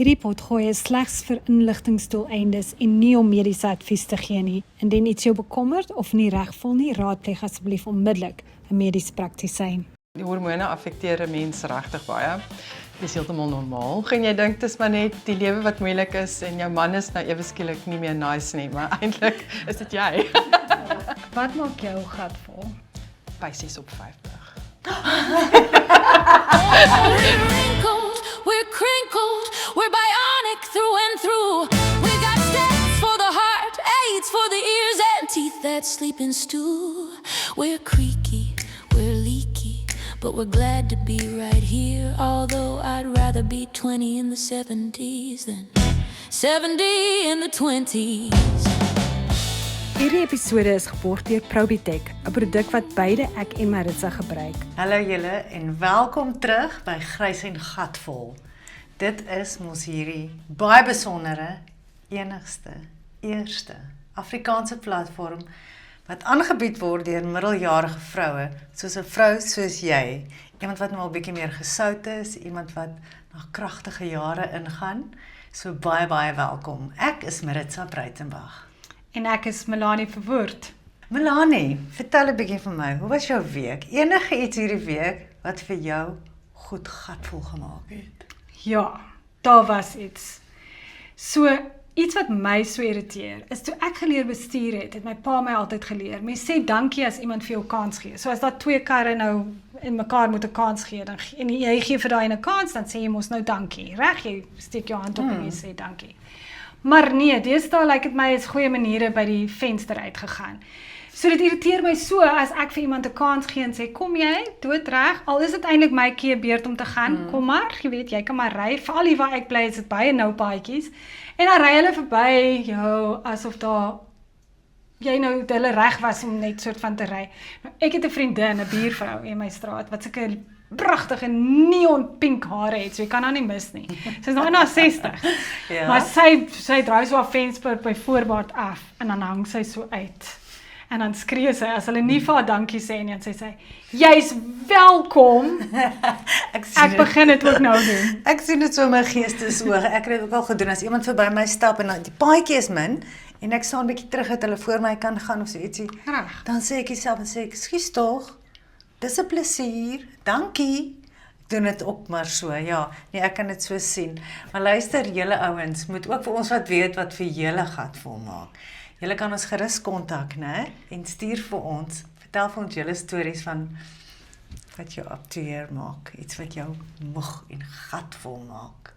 Hierdie potgooi is slegs vir inligtingsdoeleindes en nie om mediese advies te gee nie. Indien iets jou bekommerd of nie reg voel nie, raadpleeg asseblief onmiddellik 'n mediese praktisyn. Die hormone affekteer 'n mens regtig baie. Dit is heeltemal normaal. Gaan jy dink dis maar net die lewe wat moeilik is en jou man is nou ewe skielik nie meer nice nie, maar eintlik is dit jy. Wat maak jou gat vol? By 6 op 50. We're crinkled, we're bionic through and through. We got steps for the heart, aids for the ears, and teeth that sleep in stew. We're creaky, we're leaky, but we're glad to be right here. Although I'd rather be 20 in the 70s than 70 in the 20s. Hierdie episode is geborg deur Probitech, 'n produk wat beide ek en Maritza gebruik. Hallo julle en welkom terug by Grys en Gatvol. Dit is mos hierdie baie besondere, enigste, eerste Afrikaanse platform wat aangebied word deur middeljarige vroue, soos 'n vrou soos jy, iemand wat nou al bietjie meer gesout is, iemand wat na kragtige jare ingaan. So baie welkom. Ek is Maritza Breitenbach. En ek is Melanie Verwoerd. Melanie, vertel 'n bietjie vir my, hoe was jou week? Enige iets hierdie week wat vir jou goed gatvol gemaak het? Ja, daar was iets. So, iets wat my so irriteer, is toe ek geleer bestuur het my pa my altyd geleer, mens sê dankie as iemand vir jou kans gee. So as daar twee karre nou in mekaar moet 'n kans gee, en jy gee vir daai 'n kans, dan sê jy mos nou dankie, reg? Jy steek jou hand op en jy sê dankie. Maar nee, deesdae lyk dit my is goeie maniere by die venster uitgegaan. So dit irriteer my so as ek vir iemand 'n kans gee en sê, kom jy, doodreg, al is dit eintlik my beurt om te gaan, kom maar, jy weet, jy kan maar ry, veral hier waar ek bly is dit baie nou paadjies, en dan ry hulle verby jou, asof daar, jy nou hulle reg was om net soort van te ry. Nou, ek het 'n vriendin, 'n buurvrou in my straat, wat sulke pragtige neon pink hare het, so jy kan haar nie mis nie. Sy is nog in haar 60. Ja. Maar sy draai so haar venster by voorbaard af, en dan hang sy so uit. En dan skree sy, as hulle nie vir haar dankie sê nie, en sy, jy's welkom. Ek begin dit ook nou doen. Ek sien dit so in my geestesoog. Ek het dit ook al gedoen, as iemand verby my stap, en dan die paadjie is min, en ek staan 'n bietjie terug, dat hulle voor my kan gaan, of so ietsie, Reg. dan sê ek self, en sê ek, ekskuus tog, dis 'n plesier, dankie. Ek doen dit ook maar so, ja, nee, ek kan dit so sien. Maar luister, julle ouens, moet ook vir ons wat weet wat vir julle gatvol maak. Julle kan ons gerus kontak, né? En stuur vir ons, vertel vir ons julle stories van wat jou up to here maak, iets wat jou moeg en gatvol maak.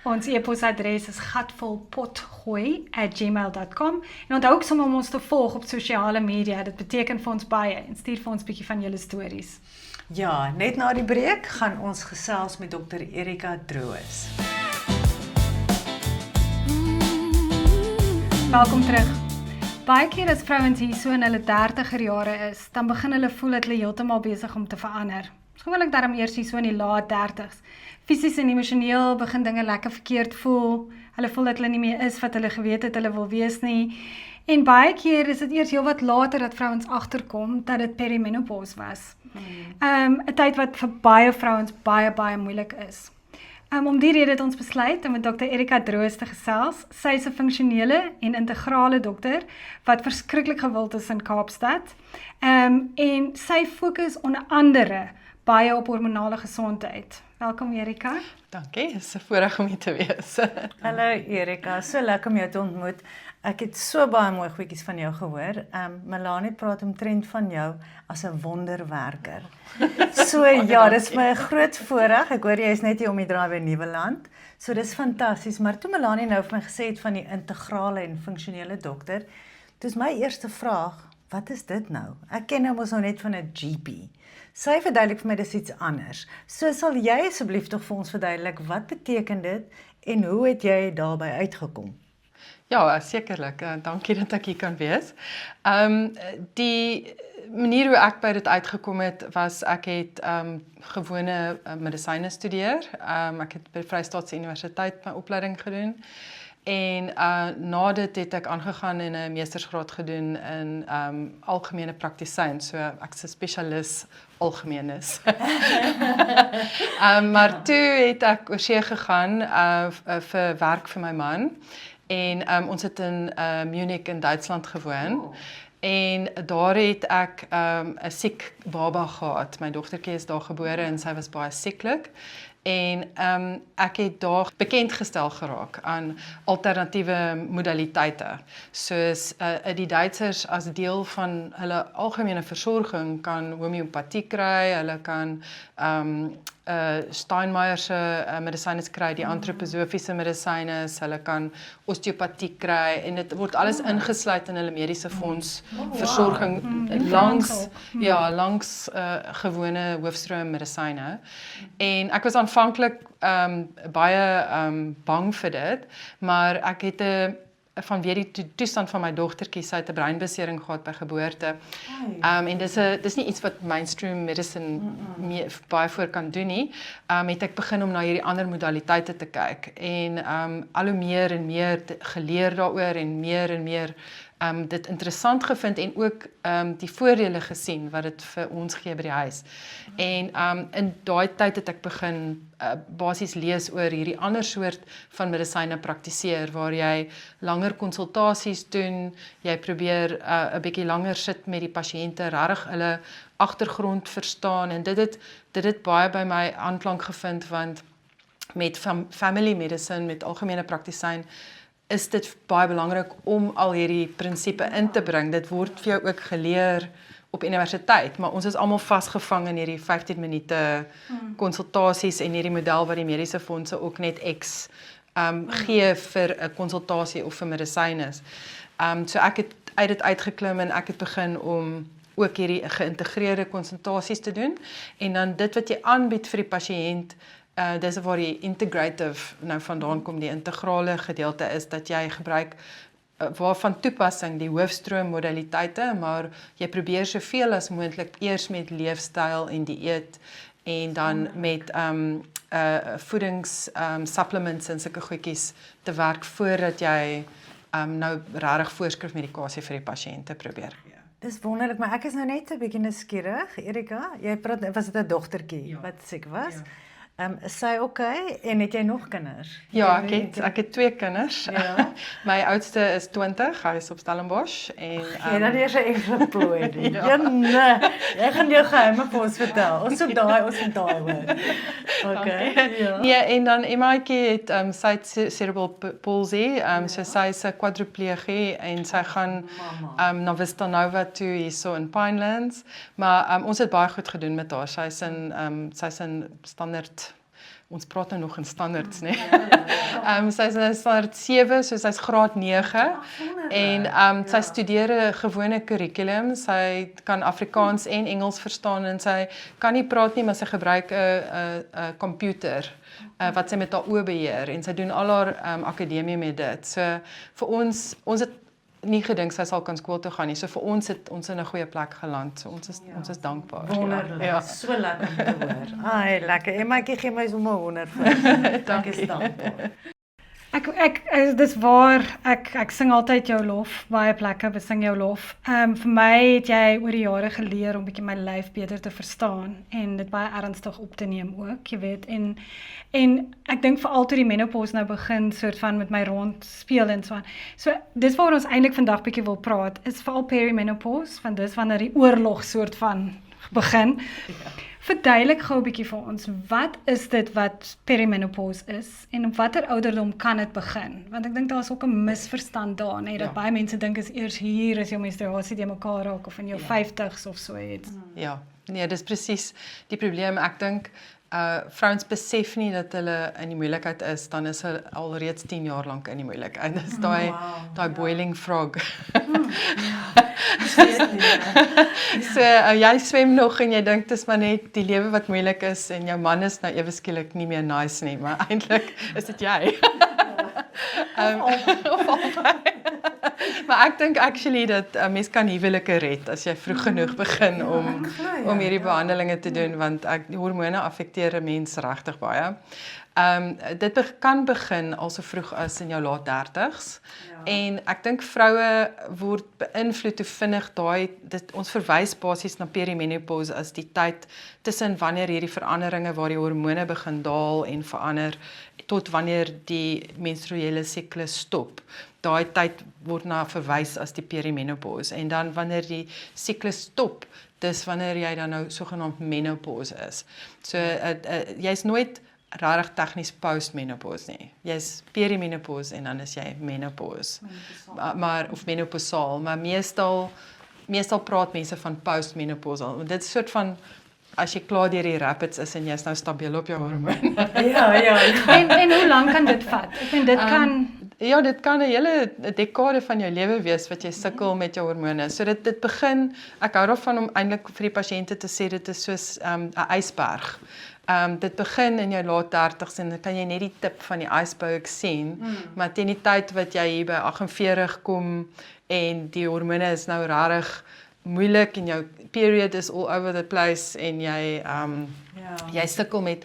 Ons e-posadres is gatvolpotgooi@gmail.com, en onthou ook sommer om ons te volg op sosiale media, dit beteken vir ons baie, en stuur vir ons bietjie van julle stories. Ja, net na die breek gaan ons gesels met Dr. Erika Droos. Welkom terug. Baie keer as vrouens hier so in hulle 30er jare is, dan begin hulle voel dat hulle heeltemal besig om te verander. Gewoonlik daarom eers hier so in die laat 30s. Fisies en emosioneel begin dinge lekker verkeerd voel. Hulle voel dat hulle nie meer is wat hulle geweet het hulle wil wees nie. En baie keer is dit eers heelwat later dat vrouens agterkom dat dit perimenopause was. 'n tyd wat vir baie vrouens baie moeilik is. Om die rede het ons besluit om met Dr. Erika Droos te gesels. Sy is 'n funksionele en integrale dokter wat verskriklik gewild is in Kaapstad. En sy fokus onder andere baie op hormonale gesondheid. Welkom Erika. Dankie, is 'n voorreg om hier te wees. Hallo Erika, so lekker om jou te ontmoet. Ek het so baie mooi goedjies van jou gehoor. Melanie praat omtrent van jou as 'n wonderwerker. So ja, dis vir my 'n groot voorreg. Ek hoor jy is net hier om die draai by Nieuweland. So dis fantasties, maar toe Melanie nou vir my gesê het van die integrale en funksionele dokter, dis my eerste vraag, wat is dit nou? Ek ken nou mos nou net van 'n GP. Sy verduidelik vir my dis iets anders. So sal jy asseblief tog vir ons verduidelik, wat beteken dit en hoe het jy daarby uitgekom? Ja, sekerlik. Dankie dat ek hier kan wees. Die manier hoe ek by dit uitgekom het, was ek het gewone medisyne studeer. Ek het by Vrystaatse Universiteit my opleiding gedoen. En na dit het ek aangegaan en 'n meestersgraad gedoen in algemene praktisyn, so ek's 'n spesialis algemeenes. Maar toe het ek oorsee gegaan vir werk vir my man en ons het in Munich in Duitsland gewoon. En daar het ek 'n siek baba gehad. My dogtertjie is daar gebore en sy was baie sieklik. En ek het daar bekend gestel geraak aan alternatiewe modaliteite. Soos die Duitsers as deel van hulle algemene versorging kan homeopatie kry, hulle kan Steinmeier se medisyne kry, die antroposofiese medisyne, hulle kan osteopatie kry en dit word alles ingesluit in hulle mediese fonds versorging langs gewone hoofstroom medisyne. En ek was aanvanklik baie bang vir dit, maar ek het vanweer die toestand van my dogtertjie, sy het 'n breinbesering gehad by geboorte. En dis nie iets wat mainstream medicine baie voor kan doen nie. Het ek begin om na hierdie ander modaliteite te kyk en al hoe meer en meer geleer daaroor en meer dit interessant gevind en ook die voordele gesien wat dit vir ons gee by die huis. En in daai tyd het ek begin basies lees oor hierdie ander soort van medisyne praktiseer waar jy langer konsultasies doen, jy probeer 'n bietjie langer sit met die pasiënte, regtig hulle agtergrond verstaan en dit het baie by my aanklank gevind want met family medicine, met algemene praktisyn is dit baie belangrik om al hierdie prinsipe in te bring. Dit word vir jou ook geleer op universiteit, maar ons is almal vasgevang in hierdie 15 minute konsultasies en hierdie model wat die mediese fondse ook net X gee vir 'n konsultasie of vir medisyne. So ek het uit dit uitgeklim en ek het begin om ook hierdie geïntegreerde konsultasies te doen en dan dit wat jy aanbied vir die pasiënt. Dis waar die integrative nou vandaan kom, die integrale gedeelte is dat jy gebruik waarvan toepassing die hoofstroom modaliteite, maar jy probeer soveel as moontlik eers met leefstyl en dieet en dan met voedings supplements en sulke goedjies te werk voordat jy nou regtig voorskrifmedikasie vir die pasiënte probeer. Dis wonderlik, maar ek is nou net 'n bietjie nuuskierig, Erika. Jy praat, was dit 'n dogtertjie wat siek was? Ja. Is sy okay en het jy nog kinders? Ja, ek het 2 kinders. Ja. My oudste is 20, hy is op Stellenbosch en jy dan eers 'n ekstra plooi doen. Ja, nee. Jy gaan jou geheime vir ons vertel. Ons moet daai hoor. Okay. Ja. Nee, en dan Emmaatjie het sy het cerebral palsy, so sy is 'n kwadriplegie en sy gaan na Vista Nova toe hierso in Pinelands, maar ons het baie goed gedoen met haar. Sy's in standaard. Ons praat nou nog in standaards, né? Sy's in standaard 7, so sy's graad 9 en sy studeer 'n gewone kurrikulum. Sy kan Afrikaans en Engels verstaan en sy kan nie praat nie, maar sy gebruik 'n komputer wat sy met haar oë beheer en sy doen al haar akademie met dit. So vir ons het nie gedink sy sal kan skool toe gaan nie. So vir ons het ons in 'n goeie plek geland. So ons is dankbaar. Wonderlik. Ja. So lekker om te hoor. Ai, lekker. Emmaatjie gee my sommer 100 vir. Ek is dankbaar. Dis waar, ek sing altyd jou lof, baie plekke besing jou lof. Vir my het jy oor die jare geleer om bietjie my lyf beter te verstaan en dit baie ernstig op te neem ook, jy weet, en ek dink veral toe die menopause nou begin soort van met my rond speel en so aan. So dis waar ons eintlik vandag bietjie wil praat, is veral perimenopause, want dis wanneer die oorlog soort van begin. Ja. Verduidelik gou 'n bietjie vir ons, wat is dit wat perimenopause is en op watter ouderdom kan dit begin? Want ek dink daar is ook 'n misverstand daar, nee, dat baie mense dink is eers hier as jou menstruasie te mekaar raak of in jou 50s of so iets. Ja, nee, dis presies die probleem. Ek dink vrouens besef nie dat hulle in die moeilikheid is, dan is hulle alreeds 10 jaar lank in die moeilikheid. Dis daai boiling frog. So jy swem nog en jy dink dis maar net die lewe wat moeilik is en jou man is nou ewe skielik nie meer nice nie, maar eintlik is dit jy. Maar ek dink actually dat mens kan huwelike red as jy vroeg genoeg begin om hierdie behandelinge te doen, want hormone affekteer 'n mens regtig baie. Dit kan begin al so vroeg as in jou laat 30s. En ek dink vroue word beïnvloed hoe vinnig ons verwys basies na perimenopause as die tyd tussen wanneer hierdie veranderinge waar die hormone begin daal en verander tot wanneer die menstruele siklus stop. Daai tyd word na verwys as die perimenopause en dan wanneer die siklus stop, dis wanneer jy dan nou sogenaamd menopause is. So jy's nooit regtig tegnies postmenopause nie. Jy's perimenopause en dan is jy menopause. Of menopausaal, maar meestal praat mense van postmenopausaal. Want dit is 'n soort van as jy klaar deur die rapids is en jy's nou stabiel op jou hormone. En hoe lank kan dit vat? Ek meen dit kan Ja, dit kan 'n hele dekade van jou lewe wees wat jy sukkel met jou hormone. So dit begin, ek hou daarvan om eintlik vir die pasiënte te sê dit is soos 'n ysberg. Dit begin in jou laat 30s en dan kan jy net die tip van die ysberg sien, maar teen die tyd wat jy hier by 48 kom en die hormone is nou regtig moeilik en jou period is all over the place en jy sukkel met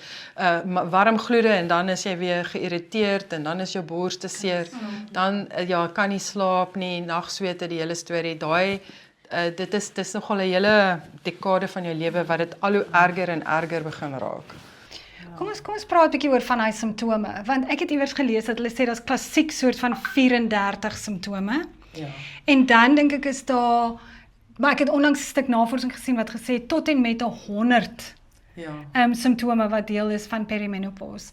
warm gloede en dan is jy weer geïrriteerd en dan is jou borste seer, dan kan nie slaap nie, nagswete, die hele storie, dit is nogal 'n hele dekade van jou lewe wat dit al hoe erger en erger begin raak. Kom ons praat 'n bietjie oor van hy simptome, want ek het iewers gelees dat hulle sê daar's klassiek soort van 34 simptome. Ja. En dan dink ek is daar, maar ek het onlangs 'n stuk navorsing gesien wat gesê het, tot en met 100 simptome wat deel is van perimenopause.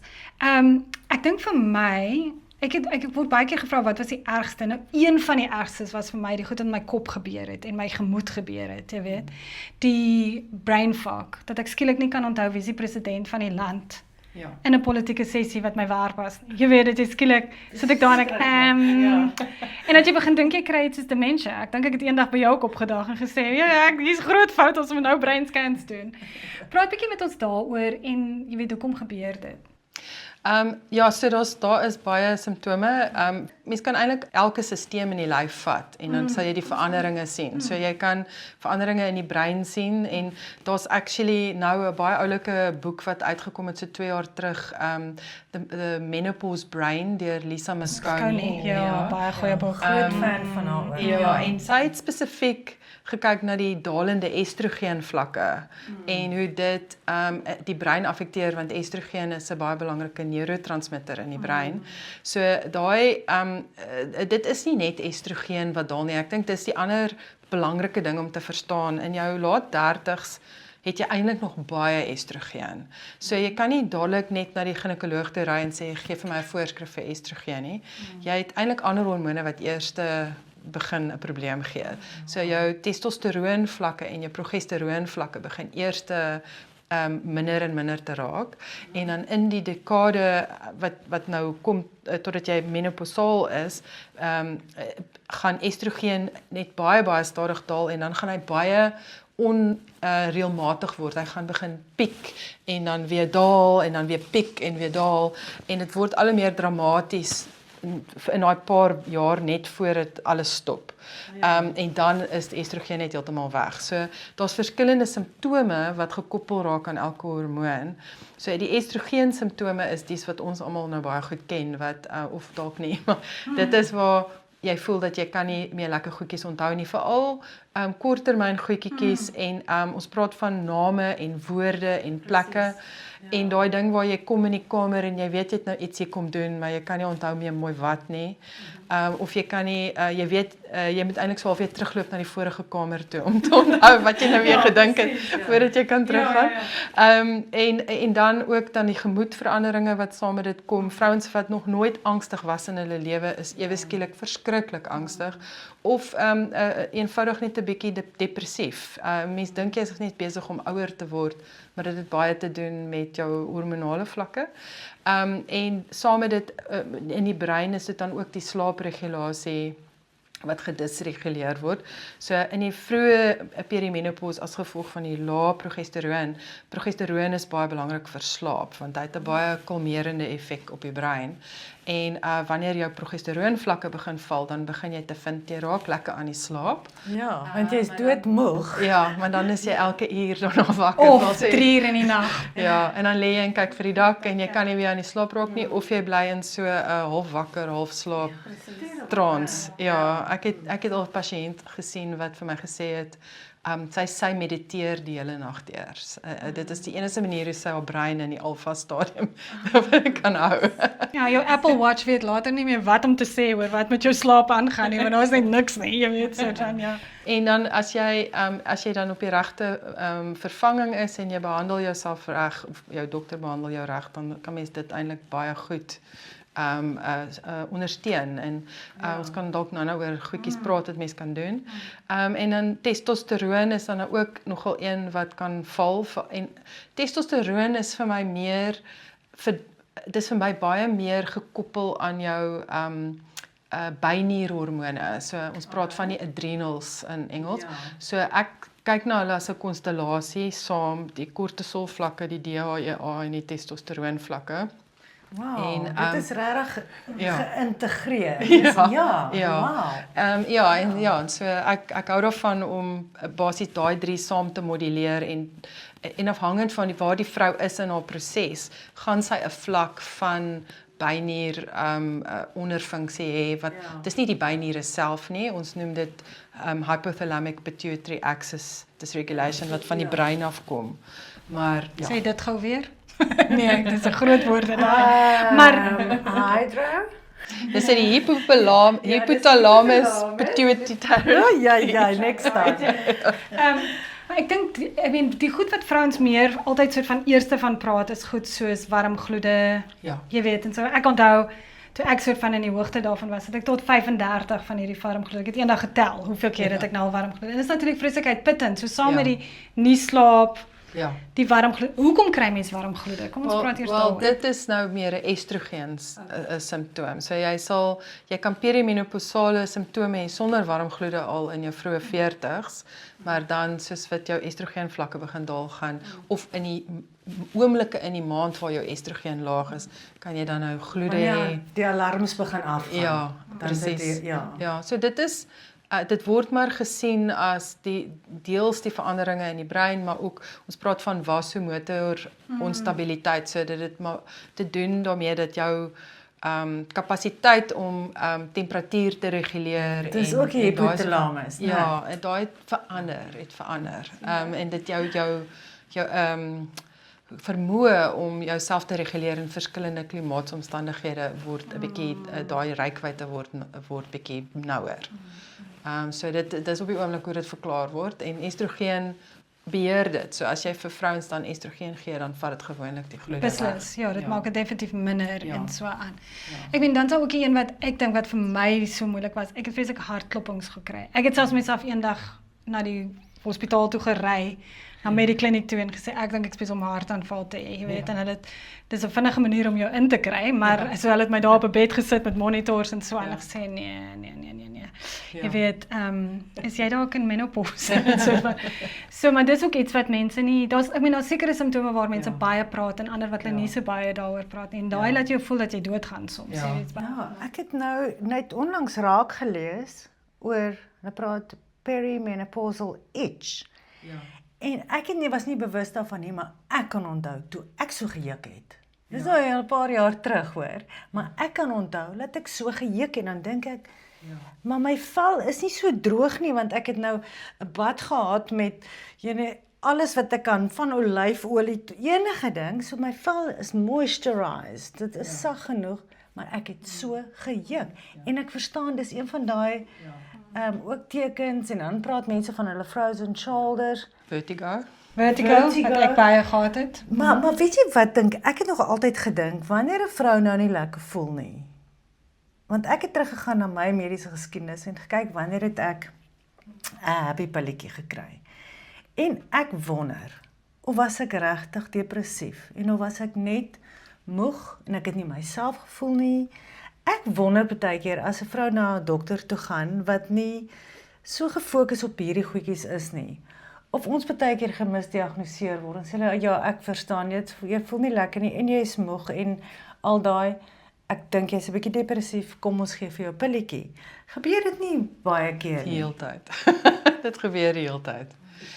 Ek dink vir my, ek word baie keer gevra wat was die ergste. Nou een van die ergstes was vir my die goed in my kop gebeur het en my gemoed gebeur het, jy weet. Die brain fog, dat ek skielik nie kan onthou wie is die president van die land in 'n politieke sessie wat my werk was. Jy weet, dit is skielik sit ek daar en ek en dat jy begin dink jy kry iets soos demensie. Ek dink ek het eendag by jou ook opgedaag en gesê, hier's groot fout as ons nou brain scans doen. Praat bietjie met ons daaroor en jy weet hoekom gebeur dit? So daar is baie simptome. Mens kan eintlik elke stelsel in die lyf vat en dan sal jy die veranderinge sien. So jy kan veranderinge in die brein sien en daar's actually nou 'n baie oulike boek wat uitgekom het so 2 jaar terug, The Menopause Brain deur Lisa Mosconi. Ja, baie goeie boek. Groot fan van haar. En sy het spesifiek gekyk na die dalende estrogen vlakke en hoe dit die brein affekteer, want estrogen is 'n baie belangrike neurotransmitter in die brein. So dit is nie net estrogen wat daal nie. Ek dink dis die ander belangrike ding om te verstaan. In jou laat 30s het jy eintlik nog baie estrogen. So jy kan nie dadelik net na die ginekoloog toe ry en sê gee vir my 'n voorskrif vir estrogen nie. Jy het eintlik ander hormone wat eers begin 'n probleem gee. So jou testosteroon vlakke en jou progesteroon vlakke begin eers minder en minder te raak en dan in die dekade wat nou kom totdat jy menopausaal is, gaan estrogen net baie stadig daal en dan gaan hy baie onreëlmatig word. Hy gaan begin piek en dan weer daal en dan weer piek en weer daal en dit word al hoe meer dramaties in daai paar jaar net voor dit alles stop. En dan is die estrogen net heeltemal weg. So daar's verskillende simptome wat gekoppel raak aan elke hormoon. So die estrogen simptome is dies wat ons almal nou baie goed ken, wat of dalk nie, maar dit is waar jy voel dat jy kan nie meer lekker goedjies onthou nie, veral korttermyn goedjies en ons praat van name en woorde en plekke. En daai ding waar jy kom in die kamer en jy weet jy het nou ietsie kom doen, maar jy kan nie onthou meer mooi wat nie. Of jy kan nie, jy weet, jy moet eintlik so half weer terugloop na die vorige kamer toe om te onthou wat jy nou weer gedink het voordat jy kan teruggaan. En dan ook dan die gemoedveranderinge wat saam met dit kom. Vrouens wat nog nooit angstig was in hulle lewe is ewe skielik verskriklik angstig of eenvoudig net 'n bietjie depressief. Mense dink jy is net besig om ouer te word, maar dit het baie te doen met jou hormonale vlakke. En saam met dit in die brein is dit dan ook die slaapregulasie wat gedisreguleer word. So in die vroeë perimenopause as gevolg van die lae progesteroon. Progesteroon is baie belangrik vir slaap want hy het 'n baie kalmerende effek op die brein. En wanneer jou progesteroonvlakke begin val, dan begin jy te vind jy raak lekker aan die slaap. Ja, want jy is doodmoeg. Ja, maar dan is jy elke uur daarna wakker. Of 3 uur in die nag. Ja, en dan lê jy en kyk vir die dak en jy kan nie weer aan die slaap raak nie of jy bly in so 'n half wakker, half slaap trance. Ja, ek het al 'n pasiënt gesien wat vir my gesê het sy mediteer die hele nag deur. Dit is die enigste manier hoe sy haar brein in die alfa stadium kan hou. Ja, jou Apple Watch weet later nie meer wat om te sê oor wat met jou slaap aangaan nie, want daar is net niks nie, jy weet so dan ja. En dan as jy dan op die regte vervanging is en jy behandel jouself reg of jou dokter behandel jou reg, dan kan mens dit eintlik baie goed ondersteun en ons kan dalk nou oor goedjies praat wat mens kan doen. En dan testosteroon is dan ook nogal een wat kan val en testosteroon is vir my meer dis vir my baie meer gekoppel aan jou bynierhormone. So ons praat van die adrenals in Engels. Ja. So ek kyk na hulle as 'n konstellasie saam die kortisol vlakke, die DHEA en die testosteroon vlakke. Wow, en, dit is regtig ja. geïntegreer. Ja, en so ek hou daarvan om basies daai 3 saam te moduleer en afhangend van waar die vrou is in haar proses, gaan sy 'n vlak van bynier onderfunksie hê wat dis nie die byniere self nie, ons noem dit hypothalamic pituitary axis dysregulation wat van die brein afkom. Maar ja. Sê dit gou weer. Nee, dit is 'n groot woord daai. Maar hydro? Dis die hypothalamus pituitary. Ja, next time. Ek dink die goed wat vrouens meer altyd soort van eerste van praat is goed soos warm gloede. Ja. Jy weet en so ek onthou toe ek soort van in die hoogte daarvan was, het ek tot 35 van hierdie warm gloede. Ek het eendag getel hoeveel keer het ek nou al warm gloede. En dit is natuurlik vreeslik uitputtend. So saam met die nie slaap. Ja. Die warm gloede. Hoekom kry mens warm gloede? Kom ons praat eers daaroor. Dit is nou meer 'n estrogens simptoom. So jy kan perimenopausale simptome hê sonder warm gloede al in jou vroeë 40s, maar dan soos wat jou estrogen vlakke begin daal gaan of in die oomblikke in die maand waar jou estrogen laag is, kan jy dan nou gloede hê. Die alarms begin afgaan. Ja, presies. Ja, so dit word maar gesien as deels die veranderinge in die brein, maar ook ons praat van vasomotor onstabiliteit, so dit maar te doen daarmee dat jou kapasiteit om temperatuur te reguleer. Dit is ook die hypothalamus. Ja, en daai het verander. En dit jou vermoë om jouself te reguleer in verskillende klimaatsomstandighede word 'n bietjie daai reikwyte word bietjie nouer. So dit is op die oomblik hoe dit verklaar word en estrogen beheer dit. So as jy vir vrouens dan estrogen gee, dan vat dit gewoonlik die gloede. Beslis, ja, dit maak dit definitief minder en so aan. Ek weet dan sou ook een wat ek dink wat vir my so moeilik was. Ek het vreeslik hartklopings gekry. Ek het selfs myself eendag na die hospitaal toe gery, na Medikliniek toe en gesê ek dink ek spesiaal 'n hartaanval te hê, jy weet, en dis 'n vinnige manier om jou in te kry, maar so hulle het my daar op 'n bed gesit met monitors en so en gesê nee. Jy weet, is jy dalk in menopause? So maar dis ook iets wat mense nie, daar's sekere simptome waar mense baie praat en ander wat hulle nie so baie daaroor praat nie. En daai laat jou voel dat jy doodgaan soms, jy weet. Ja, ek het nou net onlangs raak gelees oor hulle praat perimenopausal itch. Ja. En ek was nie bewus daarvan nie, maar ek kan onthou toe ek so gejuk het. Dis nou al 'n paar jaar terug hoor, maar ek kan onthou dat ek so gejuk en dan dink ek maar my vel is nie so droog nie, want ek het nou 'n bad gehad met alles wat ek kan, van olyfolie, enige ding, so my vel is moisturized, dit is sag genoeg, maar ek het so gejuk, en ek verstaan, dis een van daai, ook tekens, en dan praat mense van hulle frozen shoulders, Vertigo, wat ek baie gehad het. Maar weet jy wat, ek het nog altyd gedink, wanneer 'n vrou nou nie lekker voel nie, want ek het teruggegaan na my mediese geskiedenis en gekyk wanneer het ek 'n happy pilletjie gekry. En ek wonder, of was ek regtig depressief en of was ek net moeg en ek het nie myself gevoel nie. Ek wonder baie keer as 'n vrou na 'n dokter toe gaan wat nie so gefokus op hierdie goedjies is nie. Of ons baie keer gemisdiagnoseer word en sê hulle ja, ek verstaan jy voel nie lekker nie en jy is moeg en al daai ek dink jy's 'n bietjie depressief, kom ons gee vir jou 'n pilletjie. Gebeur dit nie baie keer Die nie? hele tyd. Dit gebeur die hele tyd.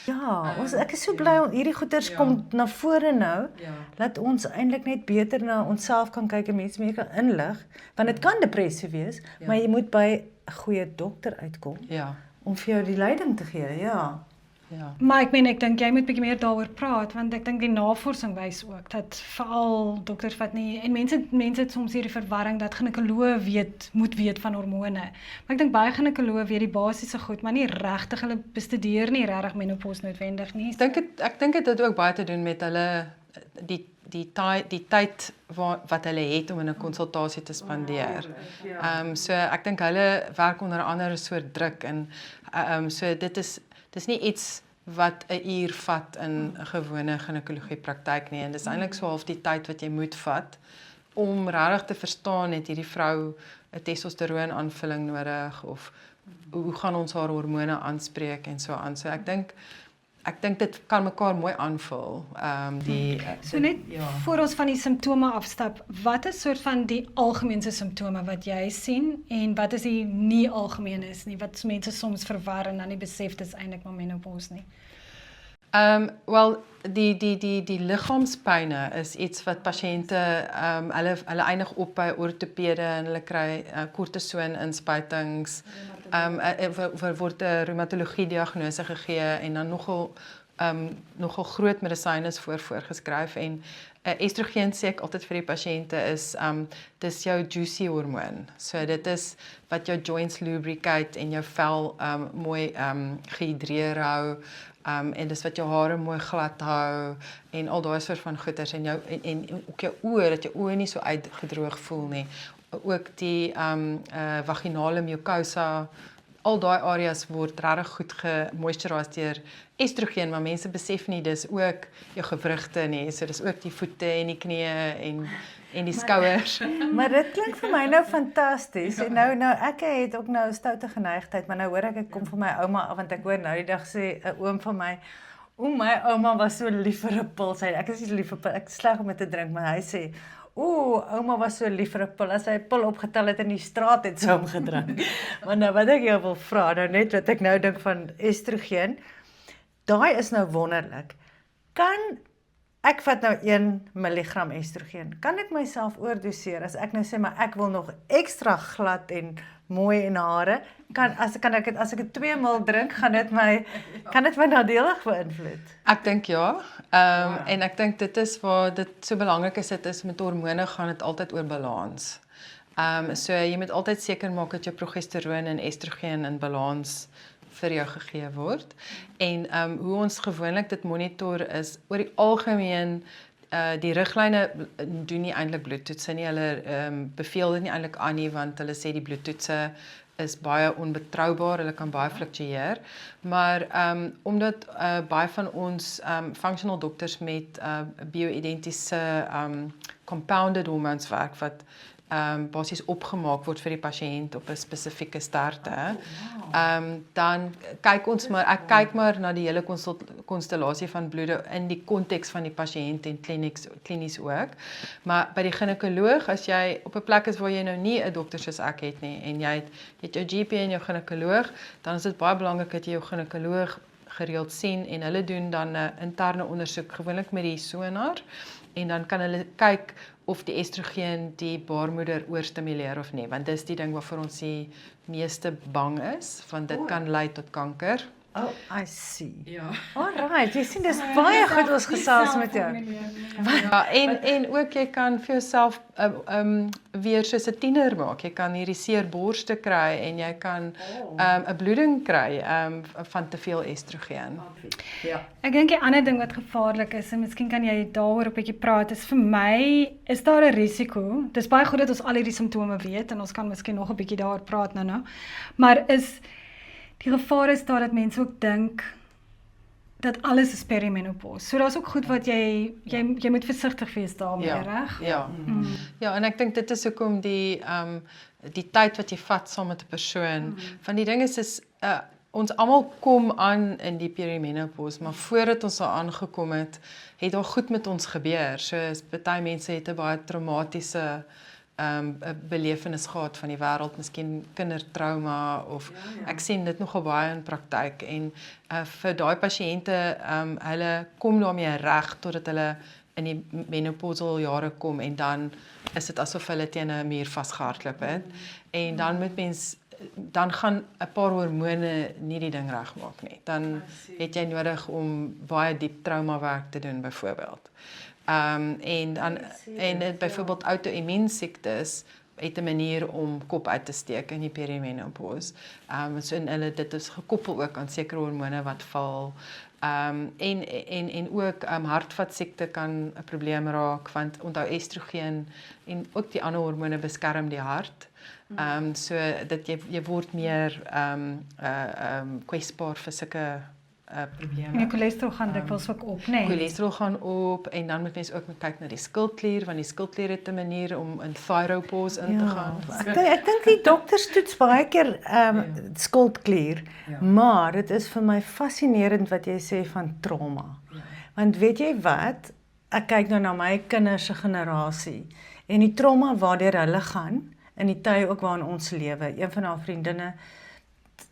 Ja, ek is so bly hierdie goeters kom na vore nou. Ja. Laat ons eintlik net beter na onsself kan kyk en mense meer kan inlig, want dit kan depressie wees, maar jy moet by 'n goeie dokter uitkom Ja. om vir jou die leiding te gee, ja. Ja. Maar ek dink jy moet bietjie meer daaroor praat want ek dink die navorsing wys ook dat veral dokters wat nie en mense het soms hierdie verwarring dat ginekoloë moet weet van hormone. Maar ek dink baie ginekoloë weet die basiese goed, maar nie regtig hulle bestudeer nie regtig menopause noodwendig nie. Ek dink dit het ook baie te doen met hulle die tyd wat hulle het om in 'n konsultasie te spandeer. So ek dink hulle werk onder 'n ander soort druk en so dis nie iets wat 'n uur vat in 'n gewone ginekologie praktyk nie en dis eintlik so half die tyd wat jy moet vat om regtig te verstaan het hierdie vrou 'n testosteroon aanvulling nodig of hoe gaan ons haar hormone aanspreek en so aan. So ek dink dit kan mekaar mooi aanvul. So net voor ons van die simptome afstap, wat is soort van die algemene simptome wat jy sien en wat is die nie algemene is nie, wat mense soms verwar en dan nie besef dis eintlik maar menopause nie? Wel die liggaamspyne is iets wat pasiënte hulle eindig op by ortopede en hulle kry kortison inspuitings. Word 'n reumatologie diagnose gegee en dan nogal groot medisyne is voorgeskryf en estrogen sê ek altyd vir die pasiënte is dis jou juicy hormoon. So dit is wat jou joints lubricate en jou vel mooi gehidreer hou. En dis wat jou hare mooi glad hou en al daai soort van goeters en ook jou oë dat jou oë nie so uitgedroog voel nie. Ook die vaginale mucosa, al daai areas word regtig goed gemoisturiseer deur estrogen, maar mense besef nie dis ook jou gewrigte nie. So dis ook die voete en die knieë en die skouers. Maar dit klink vir my nou fantasties. En nou ek het ook nou 'n stoute geneigtheid, maar nou hoor ek kom van my ouma af want ek hoor nou die dag sê 'n oom van my, my ouma was so lief vir 'n pil. Ek is nie lief vir pil, ek is sleg om dit te drink, maar hy sê, ouma was so lief vir 'n pil. As hy 'n pil opgetel het in die straat het sy hom gedrink. Maar nou wat ek jou wil vra, nou net wat ek nou dink van estrogen, daai is nou wonderlik. Ek vat nou 1 milligram estrogen. Kan ek myself oordoseer as ek nou sê maar ek wil nog ekstra glad en mooi en hare? As ek dit 2 ml drink, kan dit my nadelig beïnvloed? Ek dink ja. En ek dink dit is waar dit so belangrik is, dit is met hormone gaan dit altyd oor balans. So jy moet altyd seker maak dat jou progesteroon en estrogen in balans vir jou gegee word. En hoe ons gewoonlik dit monitor is oor die algemeen die riglyne doen nie eintlik bloedtoetse nie. Hulle beveel dit nie eintlik aan nie want hulle sê die bloedtoetse is baie onbetroubaar, hulle kan baie fluktueer. Maar omdat baie van ons functional dokters met bio-identiese compounded hormones werk wat basies opgemaak word vir die pasiënt op 'n spesifieke sterkte. Dan kyk ons maar, ek kyk maar na die hele konstellasie van bloede in die konteks van die pasiënt en klinies ook. Maar by die ginekoloog, as jy op 'n plek is waar jy nou nie 'n dokter soos ek het nie en jy het jou GP en jou ginekoloog, dan is dit baie belangrik dat jy jou ginekoloog gereeld sien en hulle doen dan 'n interne ondersoek gewoonlik met die sonar en dan kan hulle kyk of die estrogen die baarmoeder oorstimuleer of nie, want dis die ding waarvoor ons die meeste bang is, want dit kan lei tot kanker. Oh, I see. Ja. Alright, jy sien dis baie goed ons gesels met jou. Ja, en ook jy kan vir jouself weer soos 'n tiener maak. Jy kan hierdie seer borste kry en jy kan 'n bloeding kry van te veel estrogen. Ja. Ek dink die ander ding wat gevaarlik is en miskien kan jy daaroor 'n bietjie praat, is vir my is daar 'n risiko. Dis baie goed dat ons al hierdie simptome weet en ons kan miskien nog 'n bietjie daaroor praat nou. Maar die gevaar is daar dat mense ook dink dat alles is perimenopause. So daar's ook goed wat jy moet versigtig wees daarmee, reg? Ja. Ja, en ek dink dit is hoekom die tyd wat jy vat saam met 'n persoon, van die ding is ons almal kom aan in die perimenopause, maar voordat ons daar aangekom het, het daar goed met ons gebeur. So party mense het 'n baie traumatiese belevenis gehad van die wêreld, miskien kindertrauma of ek sien dit nogal baie in praktyk en vir daai pasiënte hulle kom daarmee reg totdat hulle in die menopausal jare kom en dan is dit asof hulle teen 'n muur vasgehardloop het en dan gaan 'n paar hormone nie die ding regmaak nie. Dan het jy nodig om baie diep traumawerk te doen byvoorbeeld. En byvoorbeeld auto-immuunsiektes het 'n manier om kop uit te steek in die perimenopause. So en hulle dit is gekoppel ook aan sekere hormone wat val. En ook hartvaskiekte kan 'n probleem raak want onthou estrogen en ook die ander hormone beskerm die hart. So dat jy word meer kwesbaar vir sulke probleme. En die cholesterol gaan dikwels ook op, né? Cholesterol gaan op en dan moet mens ook kyk na die skildklier want die skildklier het 'n manier om in thyropause in te gaan. Ek dink die dokters toets baie keer skildklier, maar dit is vir my fascinerend wat jy sê van trauma. Want weet jy wat? Ek kyk nou na my kinders se generasie en die trauma waardeur hulle gaan in die tye ook waarin ons lewe. Een van haar vriendinne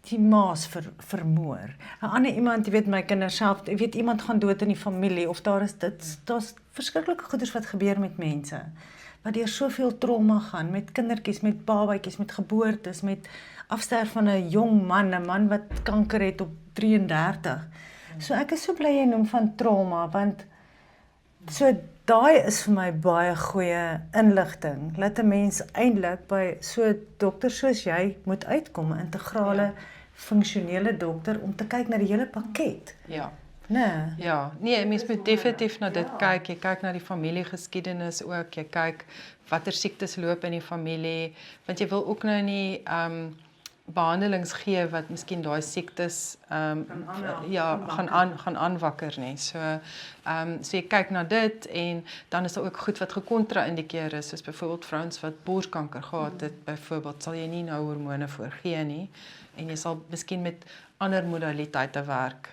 die maas vermoor. 'n ander iemand, jy weet my kinders self, jy weet iemand gaan dood in die familie of daar's verskriklike goeders wat gebeur met mense. Wat deur soveel trauma gaan met kindertjies, met babatjies, met geboortes, met afsterf van 'n jong man, 'n man wat kanker het op 33. So ek is so bly jy noem van trauma want so daai is vir my baie goeie inligting. Laat 'n mens eintlik by so dokters soos jy moet uitkom, 'n integrale funksionele dokter om te kyk na die hele pakket. Ja. Nee. Ja, nee, mens moet definitief na dit kyk. Jy kyk na die familiegeskiedenis ook. Jy kyk watter siektes loop in die familie, want jy wil ook nou nie behandelings gee wat miskien daai siektes gaan aanwakker nie. So jy kyk na dit en dan is daar ook goed wat gekontra-indikeer is, soos byvoorbeeld vrouens wat borskanker gehad het, byvoorbeeld sal jy nie nou hormone voorgee nie en jy sal miskien met ander modaliteite werk.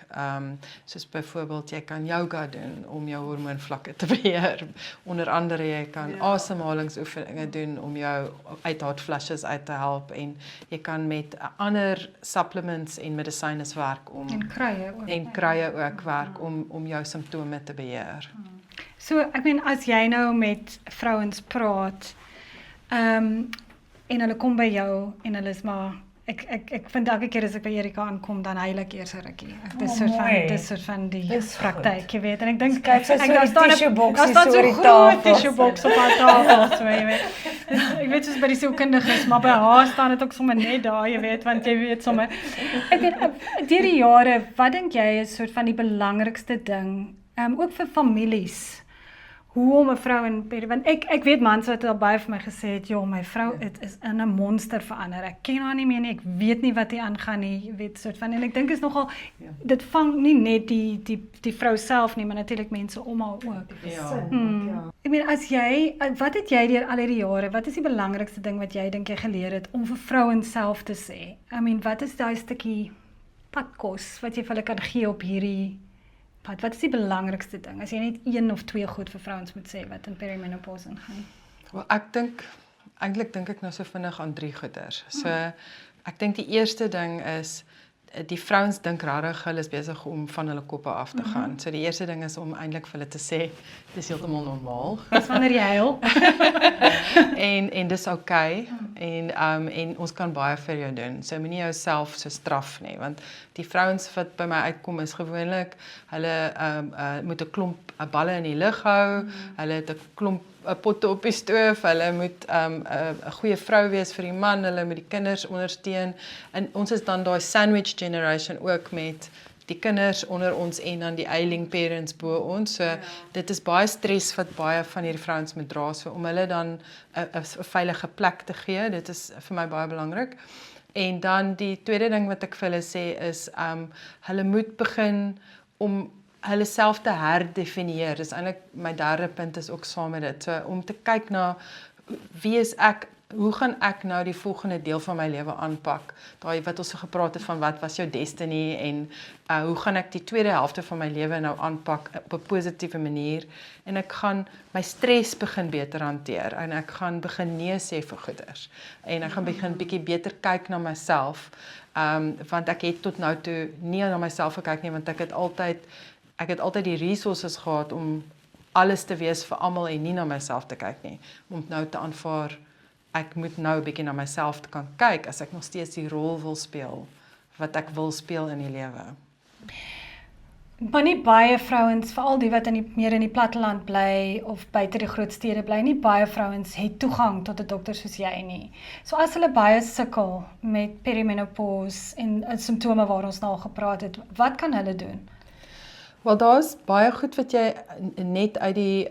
Soos byvoorbeeld jy kan yoga doen om jou hormoonvlakke te beheer. Onder andere jy kan asemhalingsoefeninge doen om jou uit hot flushes uit te help en jy kan met ander supplements en medisyne werk om en krye ook werk om jou simptome te beheer. So ek meen as jy nou met vrouens praat en hulle kom by jou en hulle is maar ek vind elke keer as ek by Erika aankom dan huil ek eers 'n rukkie. Dit is soort van die praktyk, jy weet. En ek dink daar staan so 'n groot tissueboks op haar tafel, so jy weet. Ek weet soos by die sielkundiges, maar by haar staan dit ook sommer net daar, jy weet, want jy weet sommer. Ek weet deur die jare, wat dink jy is soort van die belangrikste ding, ook vir families? Hoe om 'n vrou want ek weet mans wat al baie vir my gesê het, "Joh, my vrou is in 'n monster verander. Ek ken haar nie meer nie. Ek weet nie wat hier aangaan nie." Jy weet soort van en ek dink is nogal dit vang nie net die vrou self nie, maar natuurlik mense om haar ook. Ek meen wat het jy deur al hierdie jare, wat is die belangrikste ding wat jy dink jy geleer het om vir vrouens self te sê? I mean, wat is daai stukkie padkos wat jy vir hulle kan gee op hierdie wat is die belangrikste ding? As jy net 1 of 2 goed vir vrouens moet sê wat in perimenopause ingaan. Wel, eintlik dink ek nou so vinnig aan 3 goeders. So ek dink die eerste ding is die vrouens dink regtig hulle is besig om van hulle koppe af te gaan. So die eerste ding is om eintlik vir hulle te sê dis heeltemal normaal. Dis wanneer jy huil. en dis okay. En ons kan baie vir jou doen. So moenie jouself so straf nie, want die vrouens wat by my uitkom is gewoonlik hulle moet 'n klomp balle in die lug hou. Hulle het 'n klomp potte op die stoof, hulle moet 'n goeie vrou wees vir die man, hulle moet die kinders ondersteun. En ons is dan daai sandwich generation ook met die kinders onder ons en dan die ailing parents bo ons. So dit is baie stres wat baie van hierdie vrouens moet dra, so om hulle dan 'n veilige plek te gee. Dit is vir my baie belangrik. En dan die tweede ding wat ek vir hulle sê is hulle moet begin om hulle self te herdefinieer. Dis eintlik my derde punt is ook saam met dit. So om te kyk na wie is ek, hoe gaan ek nou die volgende deel van my lewe aanpak? Daai wat ons so gepraat het van wat was jou destiny en hoe gaan ek die tweede helfte van my lewe nou aanpak op 'n positiewe manier en ek gaan my stres begin beter hanteer en ek gaan begin nee sê vir goeders en ek gaan begin bietjie beter kyk na myself want ek het tot nou toe nie na myself gekyk nie want ek het altyd die resources gehad om alles te wees vir almal en nie na myself te kyk nie om nou te aanvaar ek moet nou 'n bietjie na myself te kan kyk as ek nog steeds die rol wil speel wat ek wil speel in die lewe. Maar nie baie vrouens, veral die wat meer in die platteland bly of buite die groot stede bly, nie baie vrouens het toegang tot 'n dokter soos jy nie. So as hulle baie sukkel met perimenopause en simptome waar ons nou al gepraat het, wat kan hulle doen? Wel daar's baie goed wat jy net uit die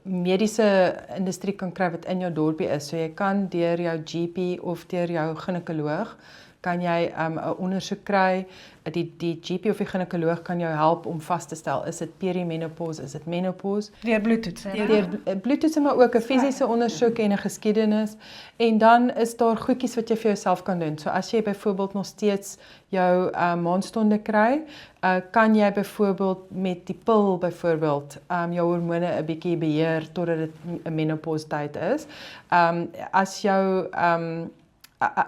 mediese industrie kan kry wat in jou dorpie is. So jy kan deur jou GP of deur jou ginekoloog kan jy 'n ondersoek kry. Die GP of die ginekoloog kan jou help om vas te stel, is dit perimenopause, is dit menopause? Deur bloedtoetse. Deur bloedtoetse maar ook 'n fisiese ondersoek en 'n geskiedenis. En dan is daar goedjies wat jy vir jouself kan doen. So as jy byvoorbeeld nog steeds jou maandstonde kry, kan jy byvoorbeeld met die pil byvoorbeeld jou hormone 'n bietjie beheer totdat dit 'n menopause tyd is.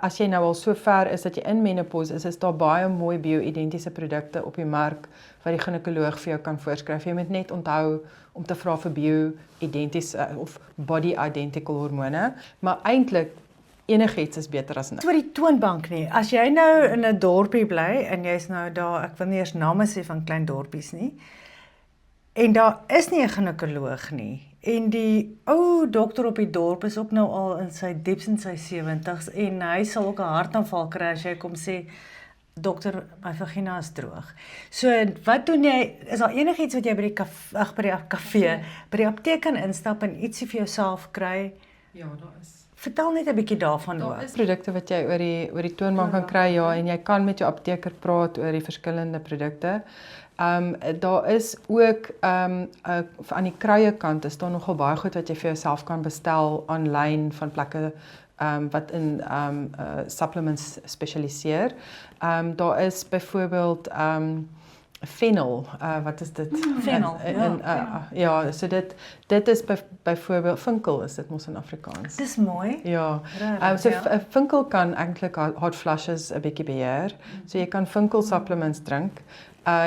As jy nou al so ver is dat jy in menopause is daar baie mooi bio-identiese produkte op die mark wat die ginekoloog vir jou kan voorskryf. Jy moet net onthou om te vra vir bio-identiese of body-identical hormone, maar eintlik enigiets is beter as niks. Oor die toonbank nie. As jy nou in 'n dorpie bly en jy's nou daar, ek wil nie eers name sê van klein dorpies nie. En daar is nie 'n ginekoloog nie. En die ou dokter op die dorp is ook nou al in sy diepste in sy 70's en hy sal ook 'n hartaanval kry as jy kom sê dokter, my vagina is droog. So wat doen jy? Is daar enigiets wat jy by die kafee, by die apteek kan instap en ietsie vir jouself kry? Ja, daar is. Vertel net 'n bietjie daarvan ook. Daar is produkte wat jy oor die toonbank kan kry, ja, en jy kan met jou apteker praat oor die verskillende produkte. Daar is ook aan die kruie kant is daar nogal baie goed wat jy vir jouself kan bestel aanlyn van plekke wat in supplements spesialiseer. Daar is byvoorbeeld fennel, wat is dit? Fennel, ja, so dit is byvoorbeeld vinkel is dit mos in Afrikaans. Dis mooi. Ja. So vinkel kan eintlik hot flushes 'n bietjie beheer. So jy kan vinkel supplements drink.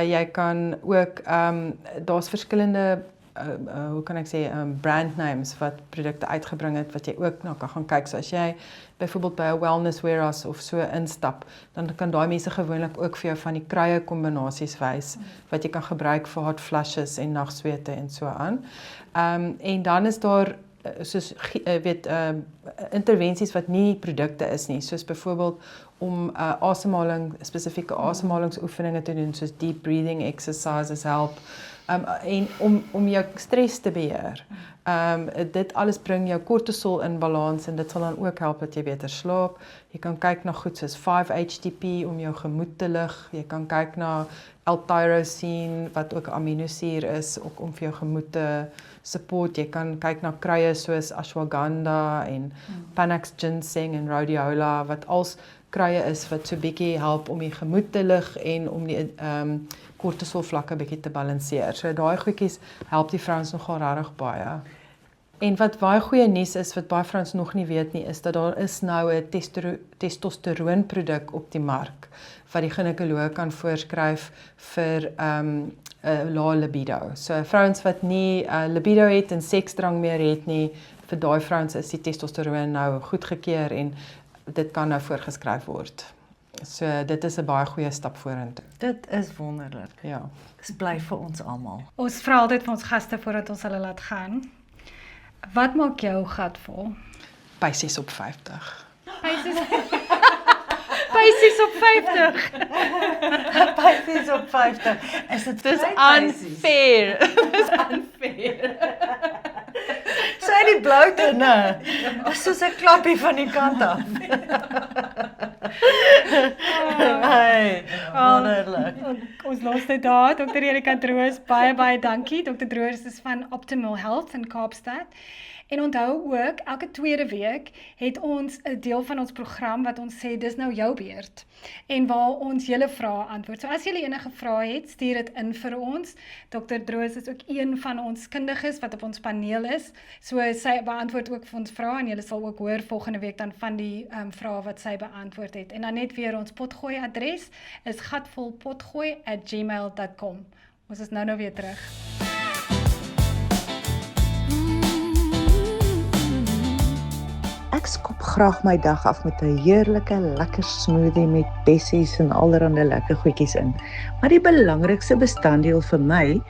Jy kan ook daar's verskillende hoe kan ek sê brand names wat produkte uitgebring het wat jy ook na kan gaan kyk. So as jy byvoorbeeld by 'n wellness warehouse of so instap, dan kan daai mense gewoonlik ook vir jou van die kruie kombinasies wys wat jy kan gebruik vir hot flushes en nagswete en so aan. En dan is daar soos intervensies wat nie produkte is nie, soos byvoorbeeld om spesifieke asemhalingsoefeninge te doen, soos deep breathing exercises help, en om jou stres te beheer. Dit alles bring jou kortisol in balans en dit sal dan ook help dat jy beter slaap. Jy kan kyk na goed soos 5-HTP om jou gemoed te lig. Jy kan kyk na L-tyrosine wat ook aminosuur is ook om vir jou gemoed te support. Jy kan kyk na kruie soos ashwagandha en Panax ginseng en rhodiola wat als kruie is wat so bietjie help om die gemoed te lig en om die kortisol vlakke bietjie te balanseer. So daai goedjies help die vrouens nogal regtig baie. En wat baie goeie nuus is wat baie vrouens nog nie weet nie, is dat daar is nou 'n testosteroonproduk op die mark wat die ginekoloog kan voorskryf vir 'n lae libido. So vrouens wat nie libido het en seksdrang meer het nie, vir daai vrouens is die testosteroon nou goedgekeur en dit kan nou voorgeskryf word. So dit is 'n baie goeie stap vorentoe. Dit is wonderlik. Ja. Dis bly vir ons almal. Ons vra altyd vir ons gaste voordat ons hulle laat gaan. Wat maak jou gat vol? Pysies op 50. Pysies op 50. Pysies op 50. Is dit unfair. Dis unfair. Sy die blou tenne. Soos 'n klappie van die kant af. Hey, wonderlik. ons los dit daar. Dr. Erika Droos, baie dankie. Dr. Droos is van Optimal Health in Kaapstad. En onthou ook, elke tweede week het ons 'n deel van ons program wat ons sê, dis nou jou beurt. En waar ons julle vrae antwoord. So as julle enige vrae het, stuur dit in vir ons. Dr. Droos is ook een van ons kundiges wat op ons paneel is. So sy beantwoord ook vir ons vrae en julle sal ook hoor volgende week dan van die vrae wat sy beantwoord het. En dan net weer ons potgooi adres is gatvolpotgooi@gmail.com. Ons is nou weer terug. Ek skop graag my dag af met 'n heerlike, lekker smoothie met bessies en allerlei lekker goedjies in. Maar die belangrikste bestanddeel vir my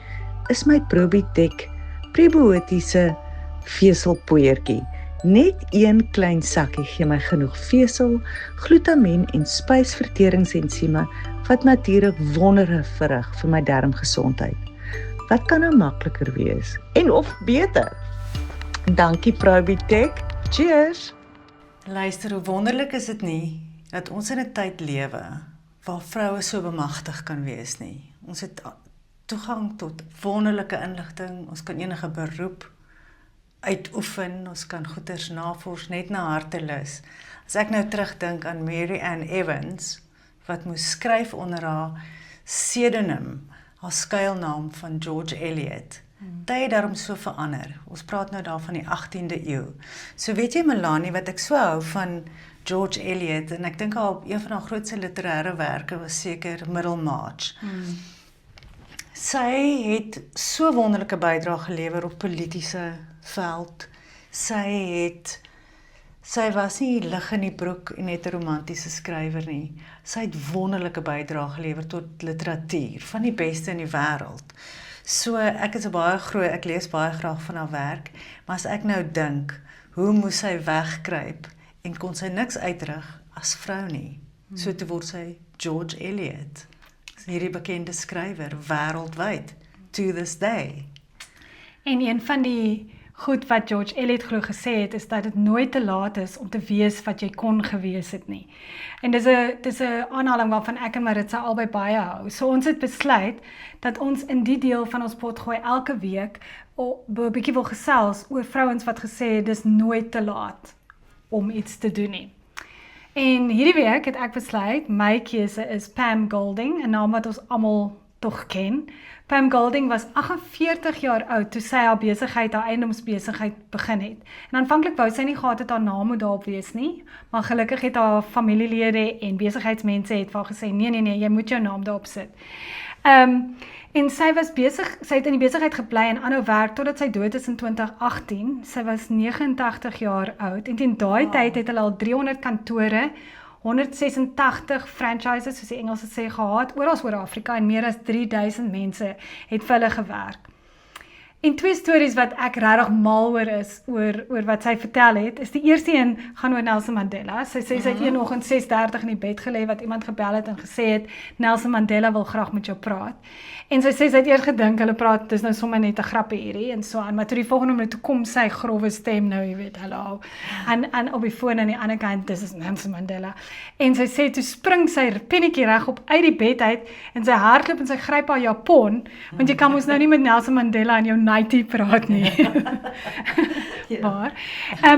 is my Probitek prebiotiese veselpoeiertjie. Net een klein sakkie gee my genoeg vesel, glutamien en spysverteringsensieme wat natuurlik wondere verrig vir my darmgesondheid. Wat kan nou makliker wees? En of beter? Dankie Probitek. Cheers! Luister, hoe wonderlik is dit nie dat ons in 'n tyd lewe waar vroue so bemagtig kan wees nie. Ons het toegang tot wonderlike inligting, ons kan enige beroep uitoefen, ons kan goeders navors net na hartelus. As ek nou terugdink aan Mary Ann Evans, wat moes skryf onder haar pseudoniem, haar skuilnaam van George Eliot, tyd het daarom so verander. Ons praat nou daar van die 18de eeu. So weet jy Melanie, wat ek so hou van George Eliot, en ek dink een van haar grootste literêre werke was seker Middlemarch. Sy het so wonderlike bydrae gelewer op politiese veld. Sy was nie lig in die broek en net 'n romantiese skrywer nie. Sy het wonderlike bydrae gelewer tot literatuur, van die beste in die wêreld. So ek lees baie graag van haar werk, maar as ek nou dink, hoe moes sy wegkruip en kon sy niks uitrig as vrou nie. So toe word sy George Eliot, hierdie bekende skrywer wêreldwyd to this day. En een van die goed wat George Eliot glo gesê het, is dat dit nooit te laat is om te wees wat jy kon gewees het nie. En dis 'n aanhaling waarvan ek en Maritza albei baie hou. So ons het besluit dat ons in die deel van ons potgooi elke week 'n bietjie wil gesels oor vrouens wat gesê het, dis nooit te laat om iets te doen nie. En hierdie week het ek besluit, my keuse is Pam Golding, 'n naam wat ons almal tog ken. Pam Golding was 48 jaar oud toe sy haar eiendomsbesigheid begin het. En aanvanklik wou sy nie gehad het haar naam moet daarop wees nie, maar gelukkig het haar familielede en besigheidsmense het vir haar gesê, nee, jy moet jou naam daarop sit. En sy het in die besigheid gebly en aanhou werk totdat sy dood is in 2018. Sy was 89 jaar oud en teen daai tyd het hulle al 300 kantore, 186 franchises, soos die Engelse sê, gehad, oor Afrika, en meer as 3000 mense het vir hulle gewerk. En twee stories wat ek regtig mal oor is, oor wat sy vertel het, is die eerste een gaan oor Nelson Mandela. Sy sê sy het een oggend 6:30 in die bed gelê wat iemand gebel het en gesê het, Nelson Mandela wil graag met jou praat. En sy sê sy het eers gedink, hulle praat, dis nou sommer net 'n grappie hierdie, en so aan, maar toe die volgende oomblik toe kom sy grove stem nou, jy weet, hallo, en op die foon aan die ander kant, dis is Nelson Mandela. En sy sê, toe spring sy pennetjie regop uit die bed uit, en sy hardloop en sy gryp haar japon, want jy kan mos nou nie met Nelson Mandela in jou nightie praat nie. Maar,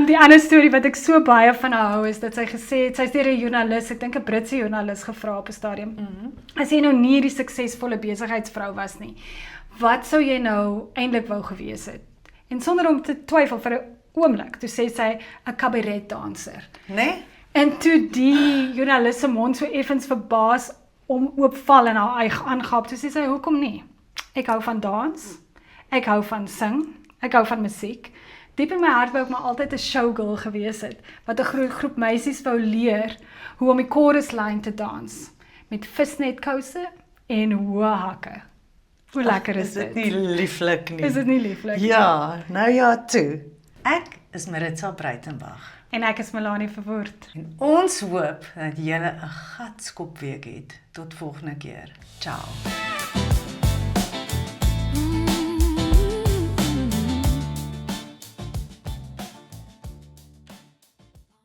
die ander storie wat ek so baie van haar hou, is dat sy gesê het, sy is deur 'n joernalis, ek dink 'n Britse joernalis gevra op 'n stadium, as jy nou nie die suksesvolle besigheidsvrou was nie, wat sou jy nou eintlik wou gewees het? En sonder om te twyfel vir 'n oomblik, toe sê sy 'n kabaretdanser. Nee? En toe die joernalis se mond so effens verbaas om oopval en haar eie aangap, toe sê sy, hoekom nie? Ek hou van dans, ek hou van sing, ek hou van musiek. Diep in my hart wou ek maar altyd 'n showgirl gewees het, wat 'n groep meisies wou leer hoe om die choruslyn te dans, met visnetkouse en hoë hakke. Hoe lekker is dit? Is dit nie lieflik nie? Is dit nie lieflik? Ja, nou ja toe. Ek is Maritza Breitenbach. En ek is Melanie Verwoerd. En ons hoop dat julle 'n gatskop week het. Tot volgende keer. Ciao.